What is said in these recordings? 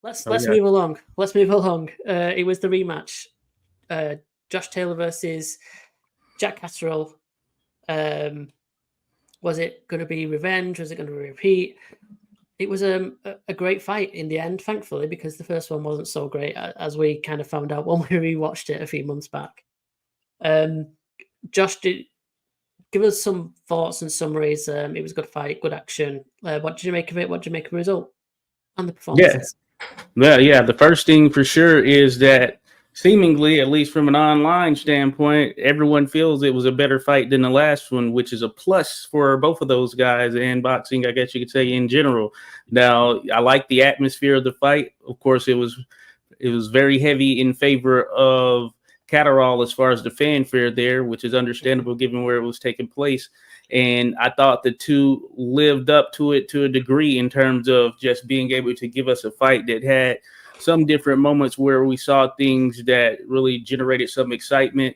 Let's move along. Let's move along. It was the rematch. Josh Taylor versus Jack Catterall. Was it going to be revenge? Was it going to be repeat? It was a great fight in the end, thankfully, because the first one wasn't so great, as we kind of found out when we rewatched it a few months back. Josh, give us some thoughts and summaries. It was a good fight, good action. What did you make of it? What did you make of the result and the performances? Yeah. The first thing for sure is that seemingly, at least from an online standpoint, everyone feels it was a better fight than the last one, which is a plus for both of those guys and boxing, I guess you could say, in general. Now, I like the atmosphere of the fight. Of course, it was very heavy in favor of Catterall as far as the fanfare there, which is understandable given where it was taking place. And I thought the two lived up to it to a degree in terms of just being able to give us a fight that had some different moments where we saw things that really generated some excitement,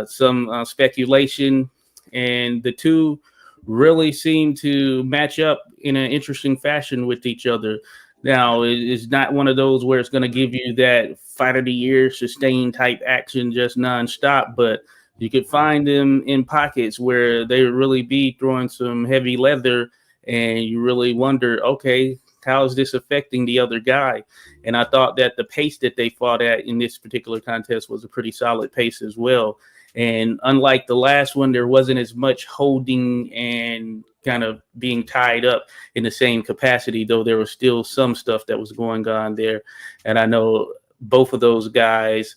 some speculation, and the two really seemed to match up in an interesting fashion with each other. Now, it's not one of those where it's going to give you that fight of the year sustained type action just nonstop, but you could find them in pockets where they would really be throwing some heavy leather, and you really wonder, okay, how is this affecting the other guy? And I thought that the pace that they fought at in this particular contest was a pretty solid pace as well. And unlike the last one, there wasn't as much holding and kind of being tied up in the same capacity, though there was still some stuff that was going on there. And I know both of those guys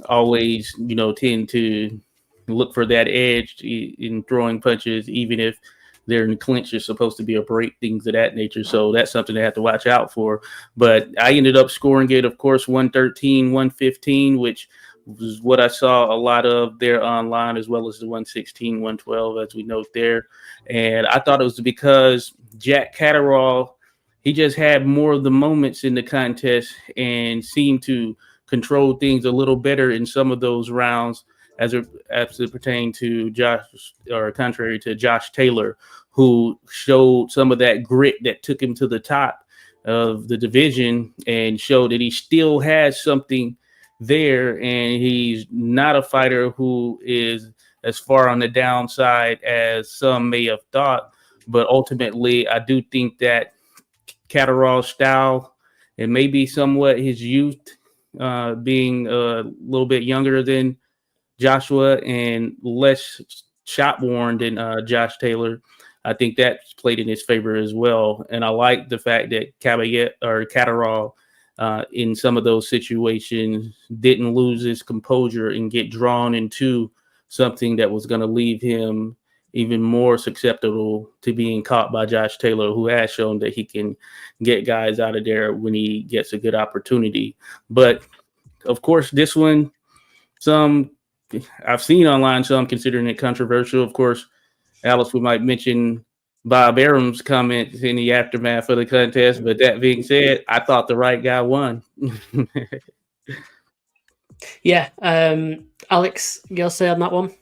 always, tend to look for that edge in throwing punches, even if they're in clinch, is supposed to be a break, things of that nature. So that's something they have to watch out for. But I ended up scoring it, of course, 113, 115, which was what I saw a lot of there online, as well as the 116, 112, as we note there. And I thought it was because Jack Catterall, he just had more of the moments in the contest and seemed to control things a little better in some of those rounds as it pertained to Josh, or contrary to Josh Taylor, who showed some of that grit that took him to the top of the division and showed that he still has something there, and he's not a fighter who is as far on the downside as some may have thought. But ultimately, I do think that Catterall's style, and maybe somewhat his youth, being a little bit younger than Joshua and less shot worn than Josh Taylor, I think that played in his favor as well. And I like the fact that Catterall, in some of those situations, didn't lose his composure and get drawn into something that was going to leave him even more susceptible to being caught by Josh Taylor, who has shown that he can get guys out of there when he gets a good opportunity. But of course, this one, I've seen online some considering it controversial. Of course, Alex, we might mention Bob Arum's comments in the aftermath of the contest. But that being said, I thought the right guy won. Yeah. Alex, your say on that one?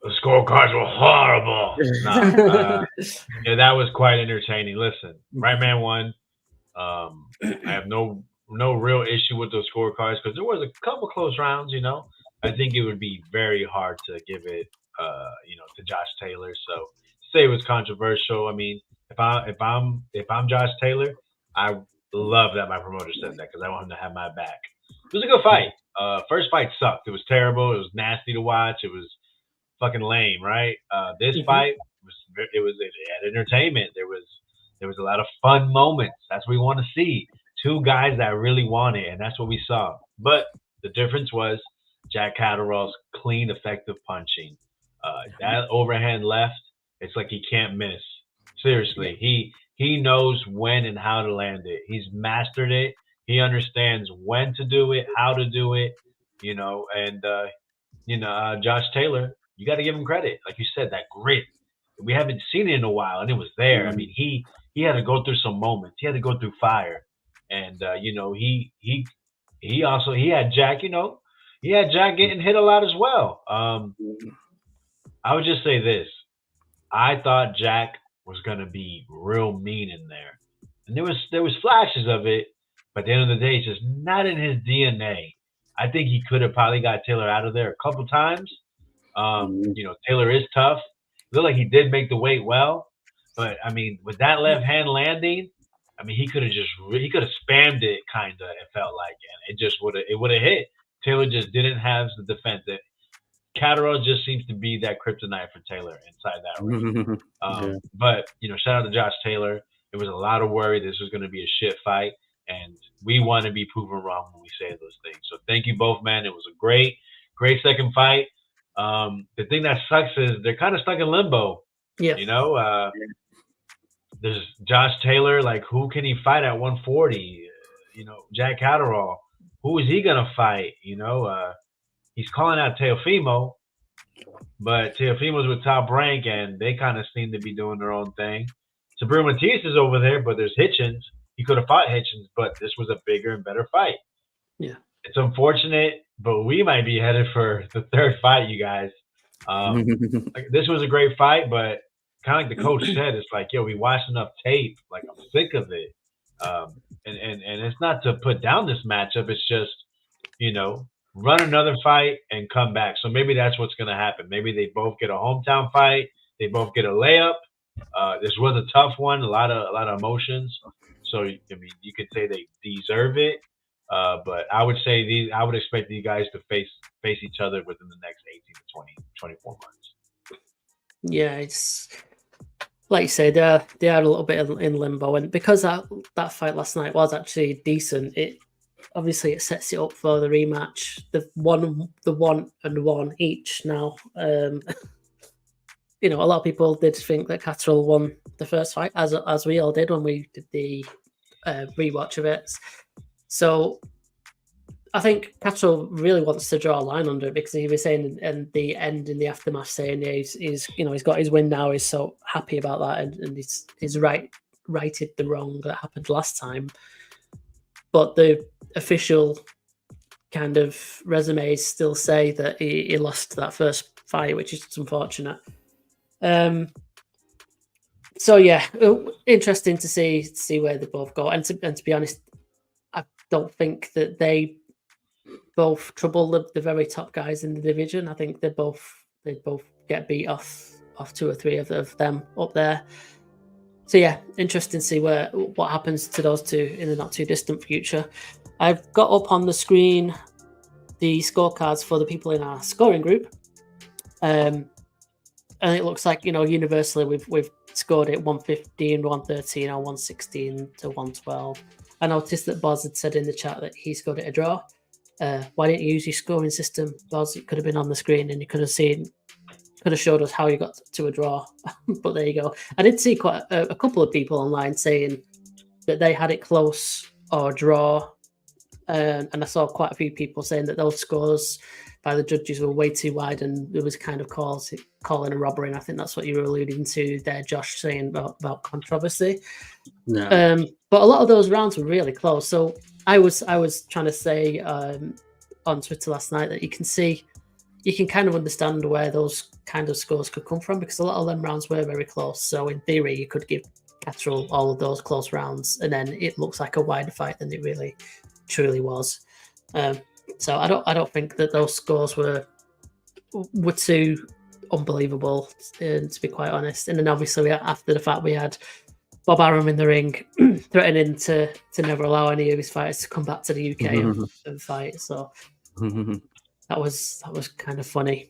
The scorecards were horrible. That was quite entertaining. Listen, right man won. I have no real issue with those scorecards because there was a couple close rounds. I think it would be very hard to give it, to Josh Taylor. So say it was controversial. I mean, if I'm Josh Taylor, I love that my promoter said that because I want him to have my back. It was a good fight. First fight sucked. It was terrible. It was nasty to watch. It was fucking lame, right? This fight it had entertainment. There was a lot of fun moments. That's what we want to see. Two guys that really want it, and that's what we saw. But the difference was Jack Catterall's clean, effective punching. That overhand left, it's like he can't miss. Seriously, he knows when and how to land it. He's mastered it. He understands when to do it, how to do it, and Josh Taylor, you got to give him credit. Like you said, that grit. We haven't seen it in a while, and it was there. I mean, he had to go through some moments. He had to go through fire, and he had Jack. He had Jack getting hit a lot as well. I would just say this: I thought Jack was gonna be real mean in there, and there was flashes of it, But at the end of the day, it's just not in his DNA. I think he could have probably got Taylor out of there a couple times. Taylor is tough. It looked like he did make the weight well, but I mean, with that left hand landing, I mean, he could have spammed it, kind of. It felt like, and it would have hit. Taylor just didn't have the defense. Catterall just seems to be that kryptonite for Taylor inside that ring. But shout out to Josh Taylor. It was a lot of worry this was going to be a shit fight, and we want to be proven wrong when we say those things. So thank you both, man. It was a great second fight. The thing that sucks is they're kind of stuck in limbo. Yeah. There's Josh Taylor. Like, who can he fight at 140? Jack Catterall. Who is he gonna fight? He's calling out Teofimo, but Teofimo's with Top Rank, and they kind of seem to be doing their own thing. Sabrina Matias is over there, but there's Hitchens. He could have fought Hitchens, but this was a bigger and better fight. Yeah, it's unfortunate, but we might be headed for the third fight, you guys. This was a great fight, but kind of like the coach said, it's like, yo, we watched enough tape. Like, I'm sick of it. And it's not to put down this matchup. It's just, run another fight and come back. So maybe that's what's going to happen. Maybe they both get a hometown fight. They both get a layup. This was a tough one, a lot of emotions. So, I mean, you could say they deserve it. But I would say I would expect these guys to face each other within the next 18 to 24 months. Yeah, it's like you say, they are a little bit in limbo, and because that fight last night was actually decent, it sets it up for the rematch. The one and one each now. A lot of people did think that Catterall won the first fight, as we all did when we did the rewatch of it. So I think Catterall really wants to draw a line under it, because he was saying in the end, in the aftermath, saying he's got his win now. He's so happy about that, and he's righted the wrong that happened last time. But the official kind of resumes still say that he lost that first fight, which is unfortunate. So yeah, interesting to see where they both go. And to be honest, I don't think that they both trouble the very top guys in the division. I think they both get beat off 2 or 3 of them up there. So yeah, interesting to see what happens to those two in the not too distant future. I've got up on the screen the scorecards for the people in our scoring group, and it looks like universally we've scored it 115, 113, or 116 to 112. I noticed that Boz had said in the chat that he scored it a draw. Why didn't you use your scoring system, Boz? It could have been on the screen, and you could have showed us how you got to a draw. But there you go. I did see quite a couple of people online saying that they had it close or draw, and I saw quite a few people saying that those scores by the judges were way too wide, and there was kind of calling a robbery. And I think that's what you were alluding to there, Josh, saying about controversy. No. But a lot of those rounds were really close. So I was trying to say on Twitter last night that you can kind of understand where those kind of scores could come from, because a lot of them rounds were very close. So in theory, you could give Catterall all of those close rounds, and then it looks like a wider fight than it really truly was. So I don't think that those scores were too unbelievable, to be quite honest. And then obviously after the fact, we had Bob Arum in the ring threatening to never allow any of his fighters to come back to the UK and fight. So that was kind of funny.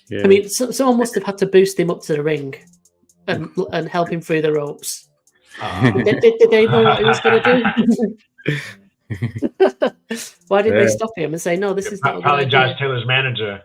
Yeah. I mean, someone must have had to boost him up to the ring and help him through the ropes. Did they know what he was going to do? Why didn't they stop him and say, no, this is not probably Josh Taylor's manager.